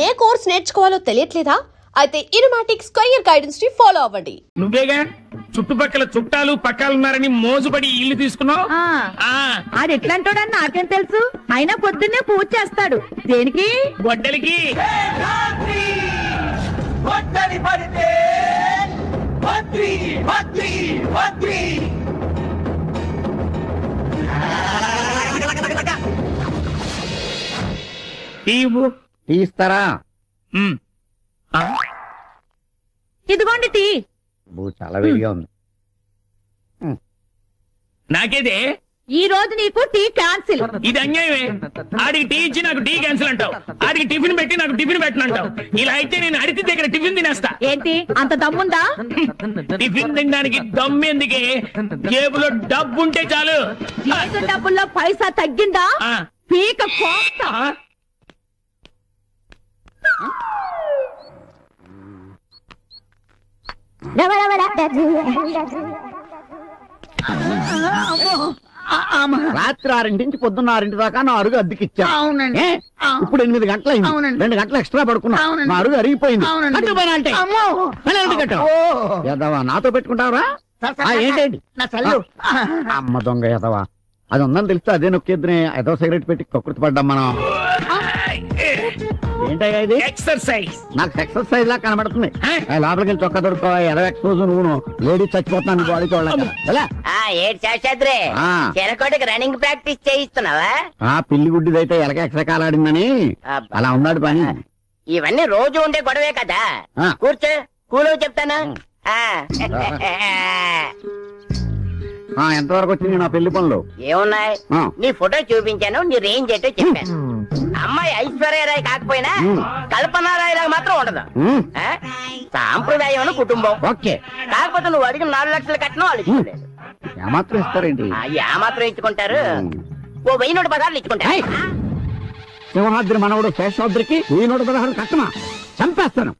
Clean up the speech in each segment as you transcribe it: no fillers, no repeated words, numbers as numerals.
ఏ course నేర్చుకోవాలో తెలియట్లేదా? అయితే ఇనుమాటిక్ square guidance ని follow అవ్వండి. నువ్వేగా చుట్టుపక్కల చుట్టాలు పక్కాలున్నారని మోజుపడి ఇల్లు తీసుకున్నావు. అది ఎట్లాంటోడని నాకేం తెలుసు. అయినా పొద్దున్నే పూజ చేస్తాడు. దేనికి? గొడ్డలికి. తీస్తారా? ఇదిగోండి టీ. చాలా వేడిగా ఉంది. నాకేదే ఈ రోజు నీకు టీ క్యాన్సిల్. ఇది అన్యాయమే. ఆడికి టీ ఇచ్చి నాకు టీ క్యాన్సిల్ అంటావు, ఆడికి టిఫిన్ పెట్టి నాకు టిఫిన్ పెట్టనంటావు. ఇలా అయితే నేను అడిగి దగ్గర టిఫిన్ తినేస్తా. ఏంటి అంత దమ్ముందా? టిఫిన్ తినడానికి దమ్మెందుకే? జేబులో డబ్బు ఉంటే చాలు. చేతి డబ్బుల్లో పైసా తగ్గిందా? పీక కోస్తా. రాత్రి 6 నుంచి పొద్దున్న 6 దాకా నా అరుగు అద్దెకిచ్చా. ఇప్పుడు 8 గంటలైంది. 2 గంటలు ఎక్స్ట్రా పడుకున్నా. నా అరుగు అరిగిపోయింది. నాతో పెట్టుకుంటావరా? ఏంటండి అమ్మ దొంగ ఎదవా. అది ఉందని తెలిస్తే అదే నొక్కేద్దునే. ఏదో సిగరెట్ పెట్టి కక్కుర్తి పడ్డాం మనం. ఏంటయ్యా ఇది? ఎక్సర్సైజ్. నాకు ఎక్సర్సైజ్ లా కనబడుతుంది. లోపలికి వెళ్ళి చొక్కా దొరుకుతావా? ఎదవ ఎక్స్పోజ్ నువ్వు. లేడీ చచ్చిపోతున్నాను బాడీ చూడలేక. చెరకోటికి రన్నింగ్ ప్రాక్టీస్ చేయిస్తున్నావా? పిల్లి గుడ్డిదైతే ఎలక ఎక్సకాలాడిందని అలా ఉన్నాడు పని. ఇవన్నీ రోజు ఉండే గొడవే కదా. కూర్చో, కూలో చెప్తాను. ఎంతవరకు వచ్చింది నా పెళ్లి పనులు? ఏమున్నాయి? నీ ఫోటో చూపించాను, నీ రేంజ్ ఏంటో చెప్పాను. అమ్మాయి ఐశ్వర్యరాయ్ కాకపోయినా కల్పనారాయ్ మాత్రం ఉండదు. సాంప్రదాయం కుటుంబం ఓకే. కాకపోతే నువ్వు అడిగిన 4 లక్షలు కట్టినా వాళ్ళు ఇచ్చుకోలేదు. ఏమాత్రం ఇస్తారేంటి? ఏమాత్రం ఇచ్చుకుంటారు? ఓ 1016 ఇచ్చుకుంటారు. సింహాద్రి మనవడు శేషాద్రికి 1016 కట్టమా? చంపేస్తాను.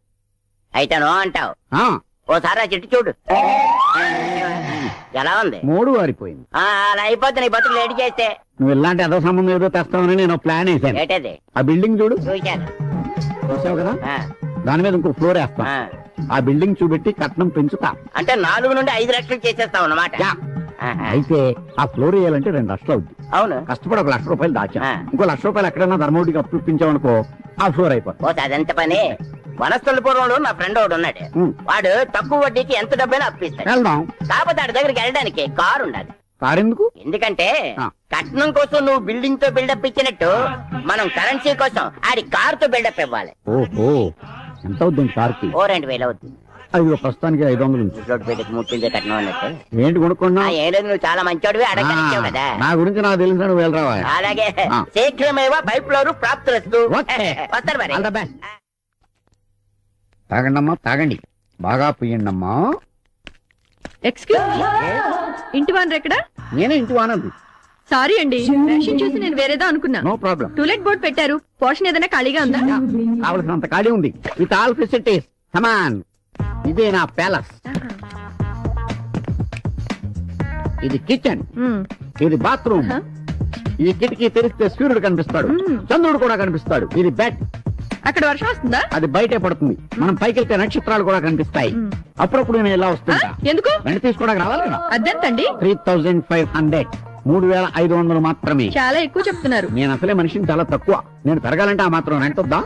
అయితే నో అంటావు. ఓసారి ఆ చెట్టు చూడు, ఎలా ఉంది? 3 వారిపోయింది. అలా అయిపోతే నీ బతుకు లేట్ చేస్తే. నువ్వు ఇలాంటి అదో సంబంధం ఏదో తెస్తావని నేను ప్లాన్ వేసాను. ఏంటది? ఆ బిల్డింగ్ చూడు. చూశాను. చూసావు కదా? దాని మీద ఇంకో ఫ్లోర్ వేస్తా. ఆ బిల్డింగ్ చూపెట్టి కట్నం పెంచుతా. అంటే 4 నుండి 5 లక్షలు చేసేస్తావు అన్నమాట. అయితే ఆ ఫ్లోర్ వేయాలంటే 2 లక్షలు అవుద్ది. అవును. కష్టపడి 1 లక్ష రూపాయలు దాచా. ఇంకో 1 లక్ష రూపాయలు ఎక్కడైనా ధర్మవడికి అప్పు ఇప్పించామనుకో ఆ ఫ్లోర్ అయిపోతుంది. అదంత పని. వనస్థలపురంలో నా ఫ్రెండ్ ఒకడు ఉన్నాడు. వాడు తక్కువ వడ్డీకి ఎంత డబ్బైనా అప్పిస్తాడు. వెళ్దాం. కాకపోతే ఆడి దగ్గరికి వెళ్ళడానికి కారు ఉండాలి. కారు ఎందుకు? ఎందుకంటే కట్నం కోసం నువ్వు బిల్డింగ్ తో బిల్డప్ ఇచ్చినట్టు మనం కరెన్సీ కోసం ఆడి కార్ తో బిల్డప్ ఇవ్వాలి. ఓహో, ఎంత అవుతుంది కార్కి? 2000 అవుతుంది. అది ప్రస్తుతానికి 500 ఉంది. పెళ్లికి ముట్టిందే కట్నం అన్నట్టు. ఏంటి కొనుక్కున్నా? ఏం లేదు, నువ్వు చాలా మంచివాడివి, అడగచ్చు కదా. నా గురించి నాకు తెలిసిన నువ్వు వెళ్ళరావా? అలాగే శీఘ్రమేవా పైప్ లోరు ప్రాప్తులస్తు. వస్తారు మరి. తాగండమ్మా, తాగండి. బాగా పుయ్యండమ్మా. ఎక్స్క్యూజ్ మీ, ఇంటి వానర్ ఎక్కడ? నేనే ఇంటి వానది. సారీ అండి, రేషన్ చూసి నేను వేరేదో అనుకున్నా. No problem. టూలెట్ బోర్డ్ పెట్టారు, పోర్షన్ ఏదైనా ఖాళీగా ఉందా? కావలసినంత ఖాళీ ఉంది, విత్ ఆల్ ఫెసిలిటీస్. కమాన్, ఇదే నా ప్యాలెస్. ఇది కిచెన్, ఇది బాత్రూమ్. ఈ కిటికీ తెరిస్తే సూర్యుడు కనిపిస్తాడు, చంద్రుడు కూడా కనిపిస్తాడు. ఇది బెడ్. అక్కడ వర్షం వస్తుందా? అది బయటే పడుతుంది. మనం పైకి వెళ్తే నక్షత్రాలు కూడా కనిపిస్తాయి. అప్పుడప్పుడు నేను ఎలా వస్తుంటా. ఎందుకు? వెంట తీసుకోవడానికి రావాలి కదా. అద్దెంతండి? 3500, 3500 మాత్రమే. చాలా ఎక్కువ చెప్తున్నారు. నేను అసలే మనిషిని చాలా తక్కువ. నేను పెరగాలంటే ఆ మాత్రం రెంట్ వద్దా?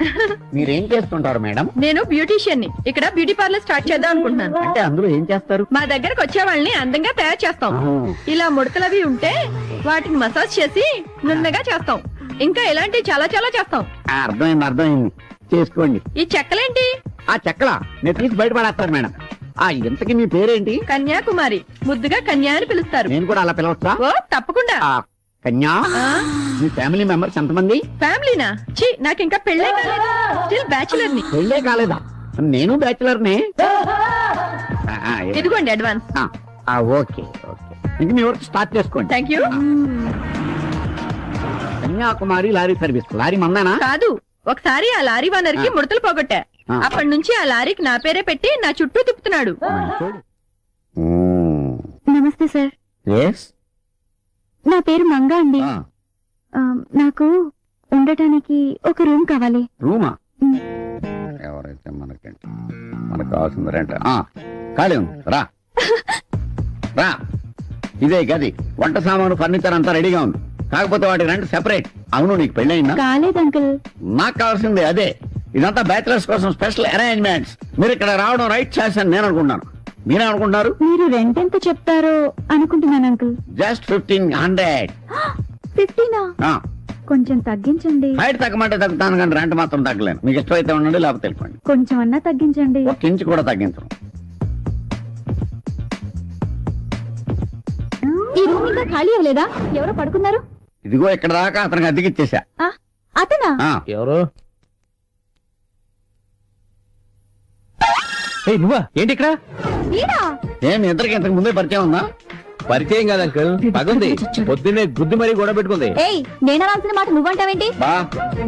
మీరేం చేస్తుంటారు మేడం? నేను బ్యూటీషియన్ ని. ఇక్కడ బ్యూటీ పార్లర్ స్టార్ట్ చేద్దాం అనుకుంటున్నాను. అంటే అందులో ఏం చేస్తారు? మా దగ్గరకు వచ్చే వాళ్ళని అందంగా తయారు చేస్తాం. ఇలా ముడతలవి ఉంటే వాటిని మసాజ్ చేసి నున్నగా చేస్తాం. ఇంకా ఇలాంటివి చాలా చాలా చేస్తాం. అర్థమైంది, చేసుకోండి. ఈ చెక్కలేంటి? ఆ చెక్కలా నేను తీసి బయటపడేస్తాను మేడం. ఇంతకీ మీ పేరేంటి? కన్యాకుమారి, ముద్దుగా కన్యా అని పిలుస్తారు. నేను కూడా అలా పిలవచ్చా? ఓ తప్పకుండా. కన్యా, మీ ఫ్యామిలీ మెంబర్స్ ఎంతమంది? ఫ్యామిలీనా? ఛీ, నాకు ఇంకా పెళ్ళే కాలేదు. స్టిల్ బ్యాచులర్ ని. పెళ్ళే కాలేదా? నేను బ్యాచులర్ నే. ఇదిగోండి అడ్వాన్స్. ఓకే ఓకే, ఇంక మీ వర్క్ స్టార్ట్ చేసుకోండి. Thank you. Kanyakumari lorry service. Lorry మందానా? కాదు, ఒకసారి ఆ లారీ ఓనర్ కి ముడతలు పోగొట్టా. అప్పటి నుంచి ఆ లారీకి నా పేరే పెట్టి నా చుట్టూ తిప్పుతున్నాడు. నమస్తే సార్. ఎస్, నా పేరు మంగా అండి. నాకు ఉండటానికి ఒక రూమ్ కావాలి. రూమా? కావాల్సింది రెంట్ ఖాళీ ఉంది రా రా. ఇదే గది, వంట సామాను ఫర్నిచర్ అంతా రెడీగా ఉంది. కాకపోతే వాటి రెంట్ సెపరేట్. అవును, నీకు పెళ్ళయిందా? కాలేదు అంకుల్. నాకు కావాల్సింది అదే. ఇదంతా బ్యాచిలర్స్ కోసం స్పెషల్ అరేంజ్మెంట్స్. మీరు ఇక్కడ రావడం రైట్ చాయిస్ అని నేను అనుకుంటున్నాను. మీరే అనుకుంటున్నారు? మీరు రెంట్ ఎంత చెప్తారో అనుకుంటున్నాను అంకుల్. జస్ట్ 1500. 15 కొంచెం తగ్గించండి. హైట్ తగ్గమంటే తగ్గుతాను, కానీ రెంట్ మాత్రం తగ్గలేను. మీకు ఇష్టమైతే ఉండండి, లేకపోతే వెళ్ళిపోండి. కొంచెం అన్నా తగ్గించండి. ఒక ఇంచు కూడా తగ్గించను. ఈ రూమ్ ఇంకా ఖాళీ అవ్వలేదా? ఎవరో పడుకున్నారు. ఇదిగో ఇక్కడ దాకా అతనికి అద్దెకిచ్చేసా. అతనా? ఎవరు? నువ్వా? ఏంటి ఇక్కడ? వీడా? ఏమి ఇద్దరికి ఇంతకు ముందే పరిచయం ఉందా? పరిచయం కాదు అంకుల్, పగుంది. పొద్దున్నే గుద్దు మరీ గొడవ పెట్టుకుంది. ఏయ్, నేను అనాల్సిన మాట నువ్వంటావేంటి? బా,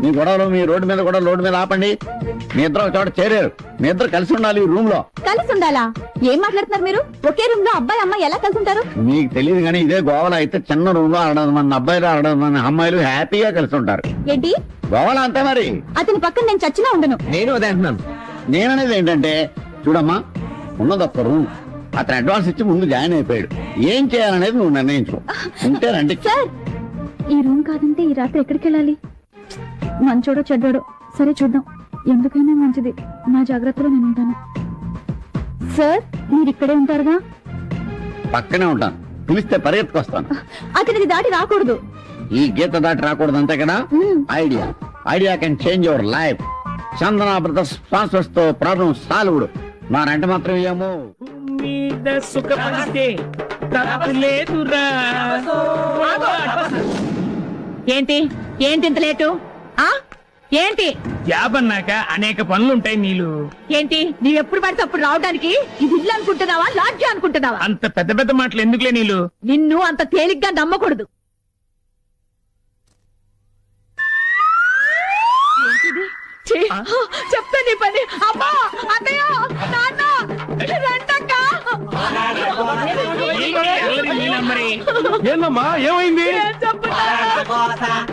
మీ గొడవలు మీ రోడ్డు మీద కూడా రోడ్డు మీద ఆపండి. మీ ఇద్దరు ఒక చోట చేరారు. మీ ఇద్దరు కలిసి ఉండాలి ఈ రూమ్ లో. కలిసి ఉండాలా? ఏం మాట్లాడుతున్నారు మీరు? ఒకే రూమ్ లో అబ్బాయి అమ్మాయి ఎలా కలిసి ఉంటారు? మీకు తెలియదు కానీ ఇదే గోవాలో అయితే చిన్న రూమ్ లో 600 మంది అబ్బాయిలు 600 మంది అమ్మాయిలు హ్యాపీగా కలిసి ఉంటారు. ఏంటి? గోవాలో అంతే మరి. అతని పక్కన నేను చచ్చినా ఉండను. నేను అదే అంటున్నాను. నేననేది ఏంటంటే, చూడమ్మా, ఉన్నది ఒక్క రూమ్. అతను అడ్వాన్స్ ఇచ్చి ముందు జాయిన్ అయిపోయాడు. ఏం చేయాలనేది నువ్వు నిర్ణయించు. ఉంటే రండి. సార్, ఈ రూమ్ కాదంటే ఈ రాత్రి ఎక్కడికి వెళ్ళాలి? మంచోడో చెడ్డోడో సరే చూద్దాం. ఎందుకైనా మంచిది, నా జాగ్రత్తలో నేను ఉంటాను. సార్, మీరు ఇక్కడే ఉంటారుగా? పక్కనే ఉంటాను. పిలిస్తే పరిగెత్తుకొస్తాను. అతనిది దాటి రాకూడదు. ఈ గీత దాటి రాకూడదు అంతే కదా? Idea can change your life. Chandana brothers sponsors తో ప్రాబ్లం సాల్వ్డ్. నా రెంట మాత్రం ఏమో మీద సుఖపడితే తప్పులేదురా. ఏంటి ఏంటి ఇంత లేటు? ఏంటి? జాబ్ అన్నాక అనేక పనులుంటాయి నీళ్ళు. ఏంటి నీవెప్పుడు పడితే అప్పుడు రావడానికి ఇది ఇల్లు అనుకుంటున్నావా, లాడ్జి అనుకుంటున్నావా? అంత పెద్ద పెద్ద మాటలు ఎందుకులే నీళ్ళు. నిన్ను అంత తేలిగ్గా నమ్మకూడదు. చెప్తా నీ పని. అమ్మా, అత్తయ్య, నాన్న, రండక్క. ఏందమ్మా, ఏమైంది? ఏం చెప్పుతా?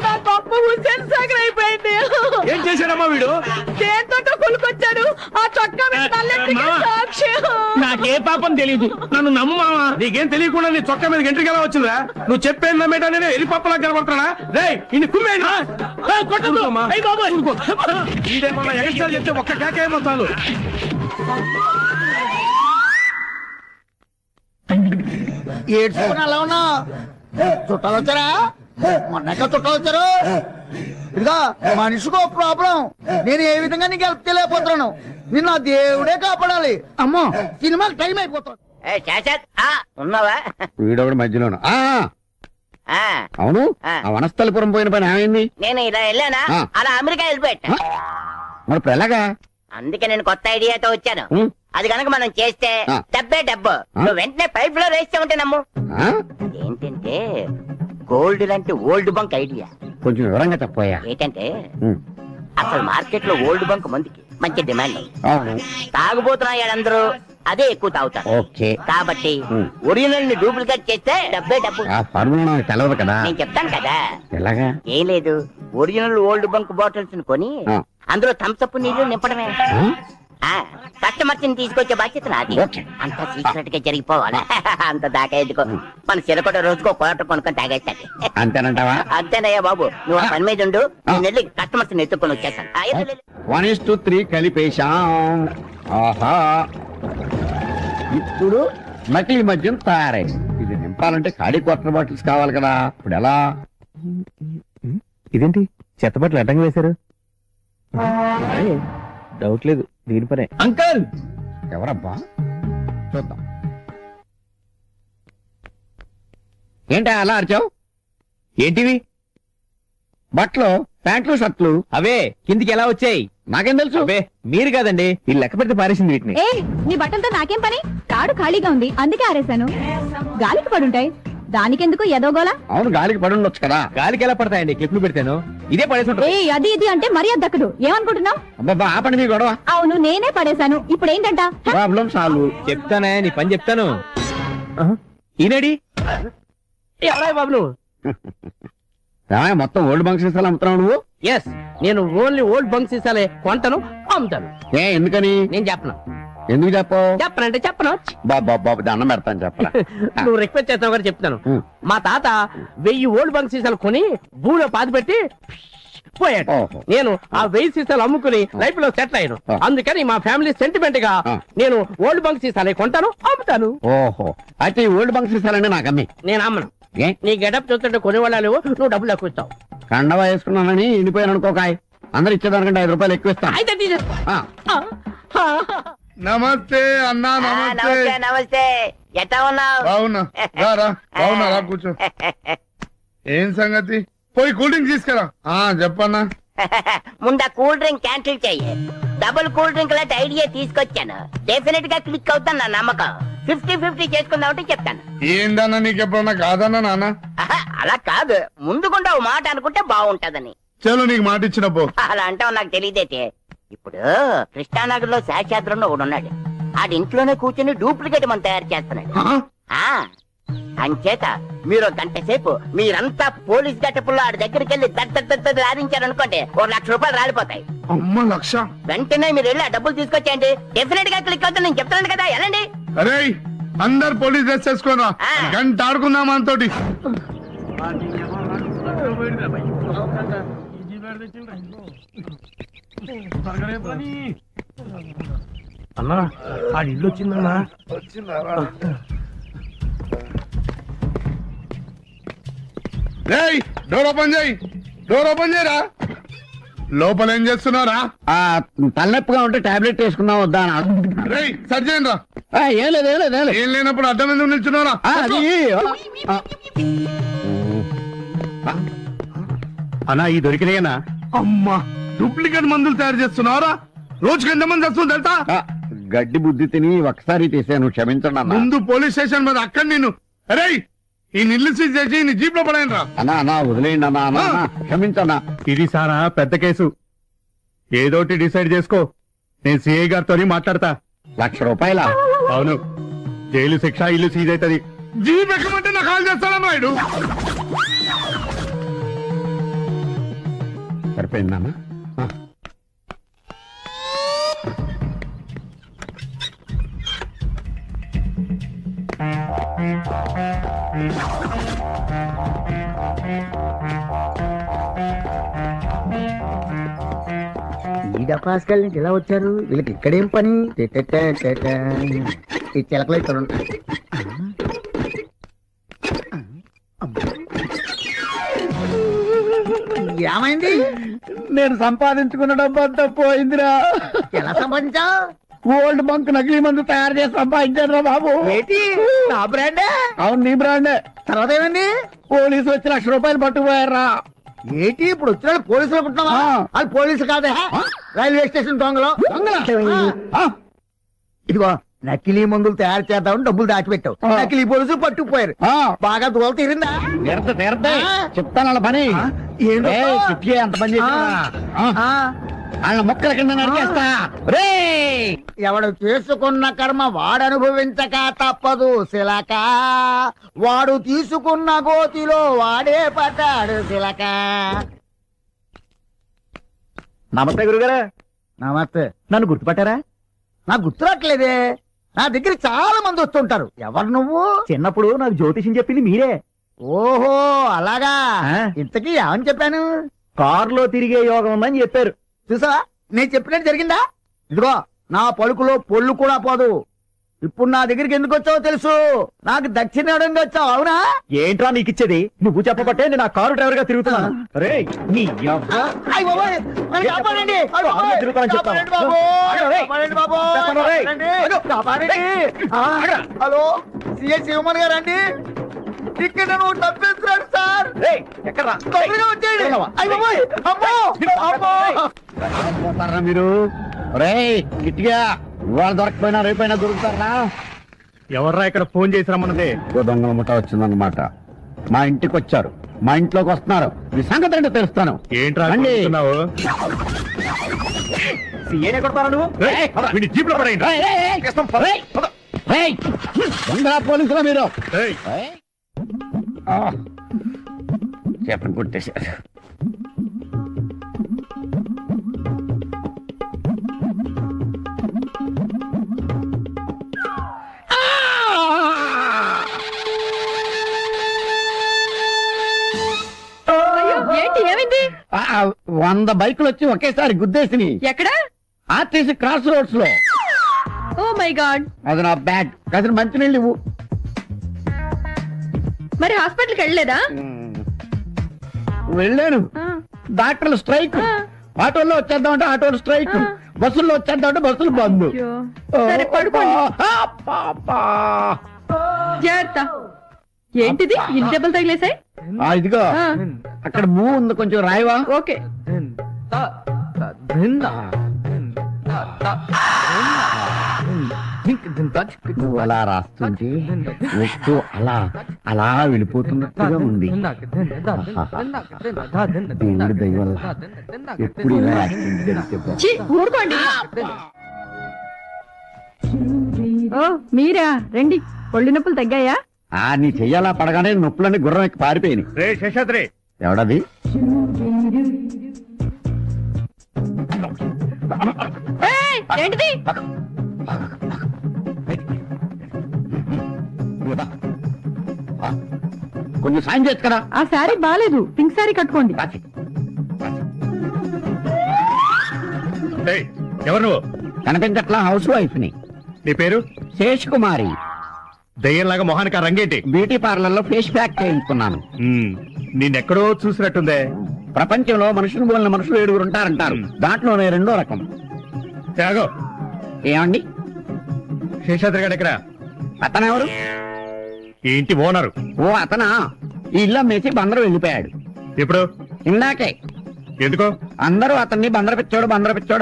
నా పప్పు హుస్సేన్ సాగర్ అయిపోయింది. ఏం చేశాడమ్మా వీడు? దేంతో కొనుకొచ్చాడు. ఆ చొక్కా మీద నల్లెత్తికి సాక్షి. నాకే పాపం తెలీదు, నన్ను నమ్మావా? నీకేం తెలియకుండా నీ చొక్కా మీద ఎంట్రీకి ఎలా వచ్చిందా? నువ్వు చెప్పేది నమ్మేటా? నేను ఎరి పప్పలా కనబడుతున్నా. రే ఇన్ని కుమ్మేనా? ఇదేమన్నా ఎగస్ట్రా చెప్తే ఒక్క కేకేమో చాలు. ఏడ్చుకుని అలా ఉన్నా చుట్టాలు వచ్చారా? మొన్నక చుట్టాలు వచ్చారు. ఇదిగా మనిషికో ప్రాబ్లం. నేను ఏ విధంగా నీకు హెల్ప్ చేయలేకపోతున్నాను. నిన్న దేవుడే కాపాడాలి. అమ్మో, సినిమాకి టైం అయిపోతుంది. ఉన్నావా? వీడొకటి మధ్యలోను. ఆ, అవును, ఆ వనస్థలిపురం పోయిన పని ఏమైంది? నేను ఇలా వెళ్ళానా, అలా అమెరికా వెళ్ళిపోయా. మరి ఇప్పుడు ఎలాగా? అందుకే నేను కొత్త ఐడియాతో వచ్చాను. అది కనుక మనం చేస్తే డబ్బే డబ్బు. నువ్వు వెంటనే పైప్ లో వేస్తే ఉంటే నమ్ము. ఏంటంటే గోల్డ్ లాంటి ఓల్డ్ బంక్ ఐడియా. కొంచెం వివరంగా చెప్పోయా. ఏంటంటే అసలు మార్కెట్ లో ఓల్డ్ బంక్ మందుకి మంచి డిమాండ్. అవును, తాగుబోతున్నాయాలందరూ అదే ఎక్కువ తాగుతారు. ఓకే. కాబట్టి ఒరిజినల్ ని డూప్లికేట్ చేస్తే డబ్బే డబ్బు. ఆ ఫార్ములా నాకు తెలవదు కదా. నేను చెప్తాను కదా. ఎలాగా? ఏం లేదు, ఒరిజినల్ ఓల్డ్ బంక్ బాటిల్స్ కొని అందులో థమ్సప్ నీళ్లు నింపడమే. కస్టమర్స్ ని తీసుకొచ్చే బాధ్యత నాది. అంత సీక్రెట్ గా జరిగిపోవాలి. అంత దాకా ఎందుకో, మన చిరకొట రోజుకో క్వార్టర్ కొనుక్కొని తాగేస్తాడు. అంతేనంటావా? అంతేనయ్యా బాబు, నువ్వు ఆ పని మీద ఉండు. నేను వెళ్ళి కస్టమర్స్ ని ఎత్తుకొని వచ్చేస్తాను. 1:3 కలిపేశాం. ఆహా, ఇప్పుడు నకిలీ మద్యం తయారైంది. ఇది నింపాలంటే ఖాళీ క్వార్టర్ బాటిల్స్ కావాలి కదా. ఇప్పుడు ఎలా? ఇదేంటి చెత్త బట్టలు అడ్డంగా వేశారు? డౌట్ లేదు, దీని పనే. అంకల్, ఎవరబ్బా? చూద్దాం. ఏంటా అలా అరిచావు? ఏంటివి? బట్టలు, ప్యాంట్లు, షర్ట్లు. అవే కిందికి ఎలా వచ్చాయి? నాకేం తెలుసు? అవే మీరు కాదండి, ఈ లెక్క పెడితే పారేసింది వీటిని. ఏ, నీ బట్టలతో నాకేం పని? తాడు ఖాళీగా ఉంది, అందుకే ఆరేశాను. గాలికి పడుంటాయి, దానికెందుకు ఎదోగోలా? అవును, గాలికి పడి ఉండొచ్చు కదా. గాలికి ఎలా పడతాయండి? క్లిప్లు పెడతాను, ఇదే పడేసి ఉంటుంది. ఏ, అది ఇది అంటే మర్యాద దక్కదు. ఏమనుకుంటున్నావు? అబ్బా, ఆపండి మీ గొడవ. అవును, నేనే పడేశాను. ఇప్పుడు ఏంటంట? Problem solve. చెప్తానే, నీ పని చెప్తాను. ఈనాడి ఎవరా బాబు? మొత్తం ఓల్డ్ బంక్ సీసాలు అమ్ముతున్నావు నువ్వు? ఎస్, నేను ఓన్లీ ఓల్డ్ బంక్ సీసాలే కొంటాను, అమ్ముతాను. ఎందుకని? నేను చెప్పను. ఎందుకు చెప్పు చెప్పనంటే చెప్పను. బాబు దండం పెడతాను చెప్పరా నువ్వు రిక్వెస్ట్ చేస్తావు కదా చెప్తాను. మా తాత 1000 ఓల్డ్ బంక్ సీసాలు కొని భూమిలో పాతి పెట్టి పోయాడు. ఓహో. నేను ఆ 1000 సీసాలు అమ్ముకుని లైఫ్ లో సెటిల్ అయ్యాను. అందుకని మా ఫ్యామిలీ సెంటిమెంట్ గా నేను ఓల్డ్ బంక్ సీసాలే కొంటాను, అమ్ముతాను. ఓహో అయితే ఈ ఓల్డ్ బంక్ సీసాలండి నాకు అమ్మి నేను అమ్మను. ఏ నీ గెటప్ చూస్తుంటే కొనేవాళ్ళు లేవు, నువ్వు డబ్బులు ఎక్కువ ఇస్తావు. కండవా వేసుకున్నానని ఎండిపోయాను అనుకోకాయ్, అందరు ఇచ్చేదానికంటే 5 రూపాయలు ఎక్కువ ఇస్తాను. అయితే తీసేసుకో. నమస్తే అన్నా, నమస్తే. నమస్తే నమస్తే. ఎట్లా ఉన్నావు? బాగున్నా రా కూర్చో. ఏం సంగతి? పోయి కూల్ డ్రింక్ తీసుకురా. చెప్పన్నా. ముందు కూల్ డ్రింక్ క్యాన్సిల్ చెయ్యి. డబుల్ కూల్ డ్రింక్ లాంటి ఐడియా తీసుకొచ్చాను. డెఫినెట్ గా క్లిక్ అవుతాను నా నమ్మకం. 50-50 చేసుకుందామంటే చెప్తాను. ఏందన్నా నీకెప్పుడన్నా కాదన్నా నాన్న? అలా కాదు, ముందుకుండా ఓ మాట అనుకుంటే బాగుంటదని. చలో నీకు మాట ఇచ్చిన పో. అలా అంటావు నాకు తెలియదైతే. ఇప్పుడు కృష్ణానగర్ లో శాస్త్రంలో ఒకడు ఉన్నాడు. ఆడి ఇంట్లోనే కూర్చొని డూప్లికేట్ మనం తయారు చేస్తున్నాడు. అంచేత మీరు 1 గంట సేపు మీరంతా పోలీస్ గట్టపుల్లో ఆడి దగ్గరికి వెళ్ళి లారించారనుకోండి, 1 లక్ష రూపాయలు రాలిపోతాయి. అమ్మ లక్ష. వెంటనే మీరు వెళ్ళి ఆ డబ్బులు తీసుకొచ్చేయండి. డెఫినెట్ గా క్లిక్ అవుతుంది, నేను చెప్తాను కదా. వెళ్ళండి. అరే అందరు పోలీస్ డ్రెస్ చేసుకోరా, గంట ఆడుకుందాం అంతోటి. అన్నా ఆ ఇల్లు వచ్చిందన్నా. డోర్ ఓపెన్ చేయి, డోర్ ఓపెన్ చేయరా. లోపల ఏం చేస్తున్నారా? తలనొప్పిగా ఉంటే టాబ్లెట్ వేసుకుందాం వద్దా? సర్జన్ రా. ఏం లేదు ఏం లేదు ఏం లేదు. ఏం లేనప్పుడు అడ్డం ఎందుకు నిల్చున్నారా? అన్నా ఈ దొరికినాయనా? అమ్మా డూప్లికేట్ మందులు తయారు చేస్తున్నారా? రోజుకి ఎంతమంది వస్తుంది తెలుసా? గడ్డి బుద్ధి తిని ఒకసారి తీసాను, క్షమించండి అన్న. ముందు పోలీస్ స్టేషన్ మీద అక్కడ నేను అరే ఈ నిల్లు సీజ్ చేసి నీ జీప్ లో పడాను రా. అన్నా వదిలేయండి అన్నా, క్షమించన్నా. ఇది సారా పెద్ద కేసు, ఏదోటి డిసైడ్ చేసుకో. నేను సిఐ గారితో మాట్లాడతా. 1 లక్ష రూపాయల? అవును, జైలు శిక్ష, ఇల్లు సీజ్ అవుతుంది. జీప్ ఎక్కమంటే నాకు కాల్ చేస్తాడా నాయుడు? సరిపోయిందన్నా. ఈ డపాస్కల్ నుంచి ఎలా వచ్చారు? వీళ్ళకి ఇక్కడేం పని? ఈ చిలకలు ఇక్కడ ఉన్నాయి. ఏమైంది? నేను సంపాదించుకున్న డబ్బు అంతా పోయిందిరా. ఎలా సంపాదించావు? ఓల్డ్ బంక్ నకిలీ మందు తయారు చేసి సంపాదించాను రా బాబు. ఏంటి నా బ్రాండే? అవును నీ బ్రాండే. తర్వాత ఏమైంది? పోలీసు వచ్చి 1 లక్ష రూపాయలు పట్టుకుపోయారా. ఏంటి ఇప్పుడు వచ్చిన పోలీసులు అనుకుంటున్నావా? వాళ్ళు పోలీసు కాదే, రైల్వే స్టేషన్ దొంగలు. ఇదిగో నకిలీ మందులు తయారు చేద్దామని డబ్బులు దాచిపెట్టావు, నకిలీ పోలీసులు పట్టుకుపోయారు. బాగా దూరం తీరిందా? చెప్తాను వాళ్ళ పని. అంత పని చేస్తా వాళ్ళ మొక్కల కింద నరికేస్తా. ఎవడు చేసుకున్న కర్మ వాడు అనుభవించక తప్పదు శిలక, వాడు తీసుకున్న గోతిలో వాడే పడ్డాడు శిలక. నమస్తే గురుగారు. నమస్తే. నన్ను గుర్తుపట్టారా? నాకు గుర్తురాట్లేదే. నా దగ్గర చాలా మంది వస్తుంటారు. ఎవరు నువ్వు? చిన్నప్పుడు నాకు జ్యోతిషం చెప్పింది మీరే. ఓహో అలాగా. ఇంతకీ ఏమని చెప్పాను? కారులో తిరిగే యోగం ఉందని చెప్పారు. చూసా నేను చెప్పినట్టు జరిగిందా? ఇదిగో నా పలుకులో పొల్లు కూడా పోదు. ఇప్పుడు నా దగ్గరికి ఎందుకు వచ్చావో తెలుసు. నాకు దక్షిణ ఇవ్వడానికి వచ్చావు, అవునా? ఏంట్రా నీకు ఇచ్చేది? నువ్వు చెప్పబట్టే నేను ఆ కారు డ్రైవర్ గా తిరుగుతున్నాను. హలో సిఐ శివమణి గారు అండి, ఇక్కడ నువ్వు తప్పిస్తున్నాడు సార్. మీరు గిట్టిగా ఇవాళ దొరకపోయినా రేపైనా దొరుకుతారా? ఎవర్రా ఇక్కడ ఫోన్ చేసి రమ్మన్నదే? దొంగల ముఠ వచ్చిందన్నమాట. మా ఇంటికి వచ్చారు, మా ఇంట్లోకి వస్తున్నారు. మీ సంగతి ఏంటో తెలుస్తాను. ఏంట్రా సీఏనే కొడతారా నువ్వు? జీప్ లో పడండి. పోలీసులా మీరు? చెప్పని కొట్టేశారు. 100 బైకులు వచ్చి ఒకేసారి గుద్దేసిని ఎక్కడ? ఆర్టీసీ క్రాస్ రోడ్స్ లో. Oh my god. అది నా బ్యాడ్. కాసిన మంచినీళ్ళు ఇవ్వు. మరి హాస్పిటల్కి వెళ్ళలేదా? వెళ్ళాను. డాక్టర్లు స్ట్రైక్. ఆటోల్లో వచ్చేద్దామంటే ఆటోలు స్ట్రైక్. బస్సుల్లో వచ్చేద్దామంటే బస్సులు బంద్. అయ్యో. సరే పడుకోండి. జాగ్రత్త. ఏంటిది ఇన్ని దెబ్బలు తగిలేసాయి? ఇదిగో అక్కడ మూ ఉంది, కొంచెం రాయవా? ఓకే. నువ్వు అలా రాస్తుంటే వస్తూ అలా అలా వెళ్ళిపోతున్నట్టుగా ఉంది. దేవుడి దయ వల్ల ఎప్పుడు ఇలా యాక్సిడెంట్ జరిగితే బాగుండు. ఛీ, ఊరుకోండి. ఓ మీరా, రండి. ఒళ్ళు నొప్పులు తగ్గాయా? నీ చెయ్యాలా పడగానే నొప్పులన్నీ గుర్రం ఎక్కి పారిపోయినాయి. రే శేషాద్రి, ఎవడది? ఏయ్, ఏంటిది? కొంచెం సాయం చేయొచ్చు కదా. ఆ శారీ బాలేదు, పింక్ శారీ కట్టుకోండి. ఏయ్, ఎవరు నువ్వు? కనిపించట్లా, హౌస్ వైఫ్ ని. నీ పేరు? శేష్ కుమారి. దయ్యంలాగా మొహానికి ఆ రంగేంటి? బ్యూటీ పార్లర్ లో ఫేస్ ప్యాక్ చేయించుకున్నాను. నిన్నెక్కడో చూసినట్టుందే. ప్రపంచంలో మనుషులు పోలిన మనుషులు 7 ఉంటారంటారు. దాంట్లోనే 2వ రకం. త్యాగో, ఏమండి? శేషాద్రి గారు ఎక్కడ? అతనెవరు? ఈ ఇంటి ఓనరు. ఓ అతనా? ఈ ఇల్లు అమ్మేసి బందరు వెళ్ళిపోయాడు. ఎప్పుడు? ఇందాకే. ఎందుకో? అందరూ అతన్ని బందర పిచ్చోడు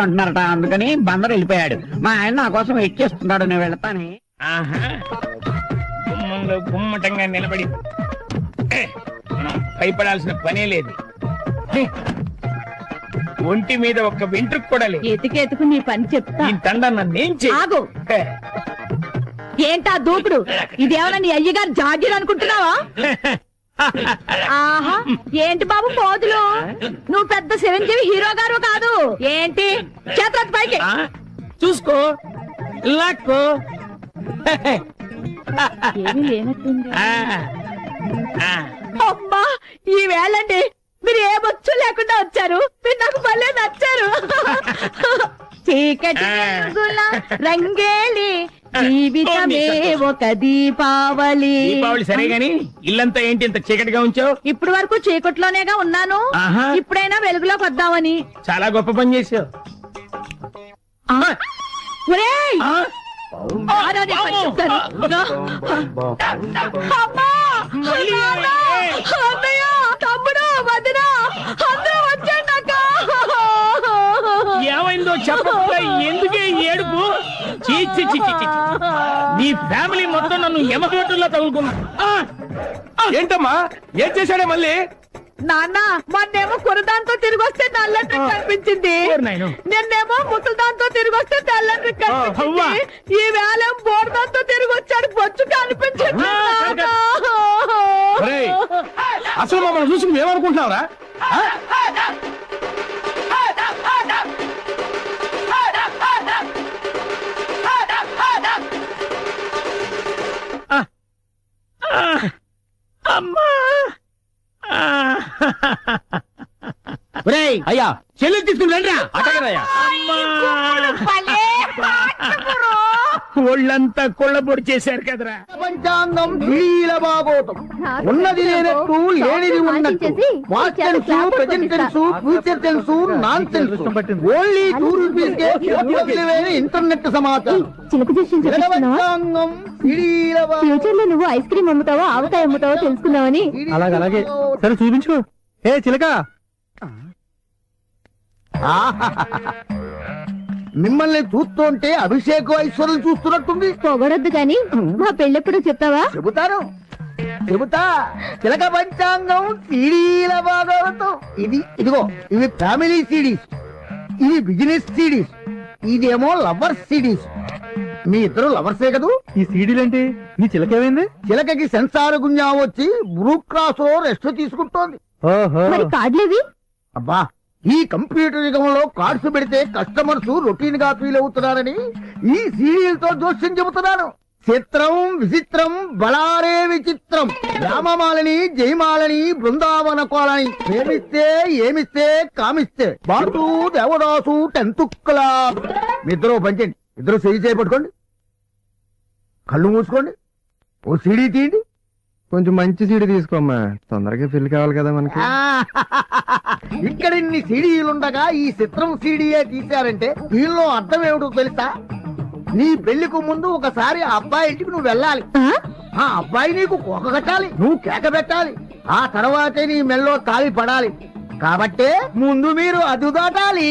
అంటున్నారట. అందుకని బందరు వెళ్ళిపోయాడు. మా ఆయన నా కోసం వెయిట్ చేస్తున్నాడు. నేను వెళ్తానే. గుమ్మంలో గుమ్మటంగా నిలబడి భయపడాల్సిన పనే లేదు. ఒంటి మీద ఒక్క వెంట్రుకు కూడా లేదు. ఎతికెతుకు నీ పని చెప్తా. ఈ తండ నన్నేం ఆగు. ఏంటా దూకుడు? ఇదేమన్నా నీ అయ్యగారు జాగీర్ అనుకుంటున్నావా? ఆహా, ఏంటి బాబు పోదులు? నువ్వు పెద్ద చిరంజీవి హీరో గారు కాదు ఏంటి? చేతులకు పైకి చూసుకో, లాక్కో. ఏమీ లేనట్టుంది. అమ్మా, ఈ వేళండి మీరు ఏ బొచ్చు లేకుండా వచ్చారు. మీరు నాకు భలే నచ్చారు. చీకటి వెలుగుల రంగేలి జీవితమే ఒక దీపావళి. దీపావళి సరే గాని ఇల్లంతా ఏంటి ఇంత చీకటిగా ఉంచావు? ఇప్పుడు వరకు చీకట్లోనేగా ఉన్నాను. ఆహా. ఇప్పుడైనా వెలుగులోకి వద్దామని. చాలా గొప్ప పని చేసావు. ఒరేయ్! ఆరాధి పని చెప్తాను. అమ్మా! నాన్న! అన్నయ్య! తమ్ముడు! వదిన! అందరూ వచ్చేయండి అక్క! ఏమైందో చెప్పకుండా ఎందుకే ఏడుపు? చీ, చీ, చీ, చీ, చీ. నీ ఫ్యామిలీ మొత్తం నన్ను యమగోటుల్లో తగులుకున్నా. ఏంటమ్మా, ఏం చేశాడే మళ్ళీ? నాన్న, మొన్నేమో కురదాంతో తిరిగి వస్తే నల్లటి కనిపించింది. నిన్నేమో ముసలిదాంతో తిరిగి వస్తే తెల్లటి కనిపించింది. ఈ వేళ బోర్దాంతో తిరిగి వచ్చాడు, బొచ్చు కనిపించింది. ఒరేయ్, అసలు మమ్మల్ని చూసి నువ్వేమనుకుంటున్నావురా? అమ్మా! అయ్యా, చెల్లి తీసుకుని రండిరా. అటగదయ్యా. ఒళ్ళంతా కొళ్ళబొడి చేశారు కదరా. పంచాంగం ఢిల్లీల బాగోతం. ఉన్నది లేనట్టు, లేనిది ఉన్నట్టు. Past tense, present tense, future tense, non tense. Only ₹2 internet సమాచారం. చిలుక దృశ్యం చూపిస్తున్నావా? పంచాంగం ఢిల్లీల ఫ్యూచర్ లో నువ్వు ఐస్ క్రీమ్ అమ్ముతావో ఆవకాయ అమ్ముతావో తెలుసుకుందామని. అలాగే సరే చూపించు. ఏ చిలక, మిమ్మల్ని చూస్తుంటే అభిషేక్ ఐశ్వర్యం చూస్తున్నట్టుంది. పొగడొద్దు గాని మా పెళ్ళెప్పుడు చెప్తావా? చెబుతా. చిలక పంచాంగం సీడీల భాగవతం. ఇదిగో ఇవి ఫ్యామిలీ సిడీస్, ఇవి బిజినెస్ సిడీస్, ఇదేమో లవర్స్ సిడీస్. మీ ఇద్దరు లవర్సే కదూ? ఈ సీడీలేంటి? నీ చిలకేమైంది? చిలకకి సెన్సార్ గుంజా వచ్చి బ్రూ క్రాస్ లో రెస్ట్ తీసుకుంటోంది. మరి కార్డులేవి? అబ్బా, ఈ కంప్యూటర్ యుగంలో కార్డ్స్ పెడితే కస్టమర్స్ రొటీన్ గా ఫీల్ అవుతున్నారని ఈ సీరియల్తో జోస్యం చెబుతున్నాను. చిత్రం విచిత్రం బళారే విచిత్రం రామమాలని జయమాలని బృందావన కోలని ప్రేమిస్తే ఏమిస్తే కామిస్తే బాటు దేవదాసు 10th క్లాస్. మీ ఇద్దరు పంచండి, ఇద్దరు చేయి చేయబట్టుకోండి, కళ్ళు మూసుకోండి, ఓ సీడీ తీయండి. కొంచెం మంచి సీడీ తీసుకోమ్మా, తొందరగా పెళ్లి కావాలి కదా మనకి. ఇక్కడ ఇన్ని సీడీలుండగా ఈ చిత్రం సీడీయే తీశారంటే దీనిలో అర్థం ఏమిటో తెలుసా? నీ పెళ్లికి ముందు ఒకసారి ఆ అబ్బాయి ఇంటికి నువ్వు వెళ్ళాలి, ఆ అబ్బాయి నీకు కోక కట్టాలి, నువ్వు కేక పెట్టాలి, ఆ తర్వాతే నీ మెల్లో తాళి పడాలి. కాబట్టే ముందు మీరు అదు దాటాలి.